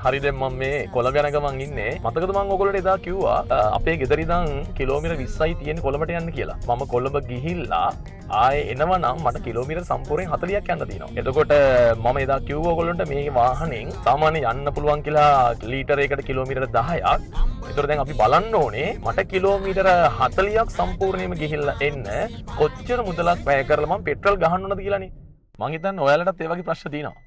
හරි දැන් මම මේ කොළඹ යන ගමන් ඉන්නේ. මතකද මම ඔයගොල්ලන්ට එදා කිව්වා අපේ ගෙදර ඉඳන් කිලෝමීටර් 20යි තියෙන්නේ කොළඹට යන්න කියලා. මම කොළඹ ගිහිල්ලා ආයේ එනවනම් මට කිලෝමීටර් සම්පූර්ණයෙන් 40ක් යන්න තියෙනවා. එතකොට මම එදා කිව්වා ඔයගොල්ලන්ට මේ වාහනෙන් සාමාන්‍ය යන්න පුළුවන් කියලා ලීටරයකට කිලෝමීටර් 10ක්. ඒතර දැන් අපි බලන්න ඕනේ මට කිලෝමීටර් 40ක් සම්පූර්ණයෙන්ම ගිහිල්ලා එන්න කොච්චර මුදලක් වැය කරලා මම පෙට්‍රල් ගහන්න ඕනද කියලානේ. මං හිතන්නේ ඔයාලටත් ඒ වගේ ප්‍රශ්න තියෙනවා.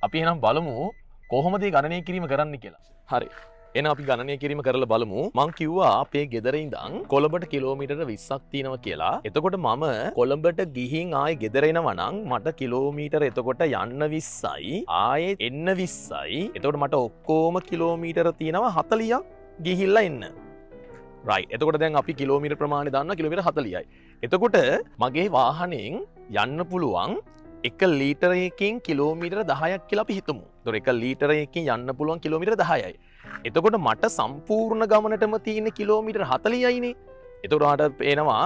අපි එහෙනම් බලමු කොහොමද මේ ගණනය කිරීම කරන්න කියලා. හරි. එහෙනම් අපි ගණනය කිරීම කරලා බලමු. මං කිව්වා අපේ ගෙදර ඉඳන් කොළඹට කිලෝමීටර 20ක් තියෙනවා කියලා. එතකොට මම කොළඹට ගිහින් ආයේ ගෙදර එනවා නම් මට කිලෝමීටර එතකොට යන්න 20යි ආයේ එන්න 20යි. එතකොට මට ඔක්කොම කිලෝමීටර තියෙනවා 40ක් ගිහිල්ලා එන්න. right. එතකොට දැන් අපි කිලෝමීටර ප්‍රමාණය දන්නවා කිලෝමීටර 40යි. එතකොට මගේ වාහනෙන් යන්න පුළුවන් 1 ලීටරයකින් කිලෝමීටර 10ක් කියලා අපි හිතමු. ඒතොර 1 ලීටරයකින් යන්න පුළුවන් කිලෝමීටර 10යි. එතකොට මට සම්පූර්ණ ගමනටම තියෙන කිලෝමීටර 40යිනේ. එතකොට මට පේනවා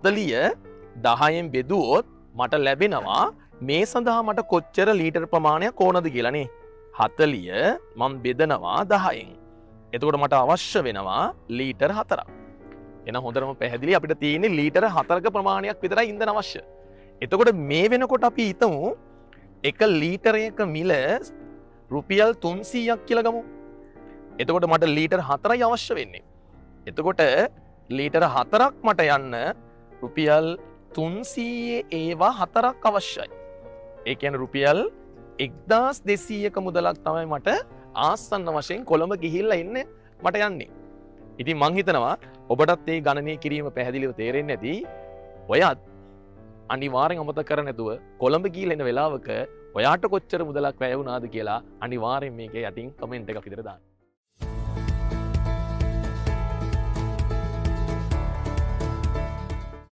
40 10න් බෙදුවොත් මට ලැබෙනවා මේ සඳහා මට කොච්චර ලීටර ප්‍රමාණයක් ඕනද කියලානේ. 40 මම බෙදනවා 10න්. එතකොට මට අවශ්‍ය වෙනවා ලීටර් 4ක්. එහෙනම් හොඳටම පැහැදිලි අපිට තියෙන්නේ ලීටර් 4ක ප්‍රමාණයක් විතරයි ඉන්ධන අවශ්‍ය. එතකොට මේ වෙනකොට අපි හිතමු 1 ලීටරයක මිල රුපියල් 300ක් කියලා ගමු. එතකොට මට ලීටර් 4යි අවශ්‍ය වෙන්නේ. එතකොට ලීටර් 4ක් මට යන්න රුපියල් 300 ඒවා 4ක් අවශ්‍යයි. ඒ කියන්නේ රුපියල් 1200ක මුදලක් තමයි මට ආසන්න වශයෙන් කොළඹ ගිහිල්ලා එන්න මට යන්නේ. ඉතින් මං හිතනවා ඔබටත් මේ ගණනය කිරීම පැහැදිලිව තේරෙන්නේ නැති. ඔයත් අනිවාර්යෙන් අමතක කර නැතුව කොළඹ ගිහින් එන වෙලාවක ඔයාට කොච්චර මුදලක් වැය වුණාද කියලා අනිවාර්යෙන් මේකේ යටින් කමෙන්ට් එකක් විතර දාන්න.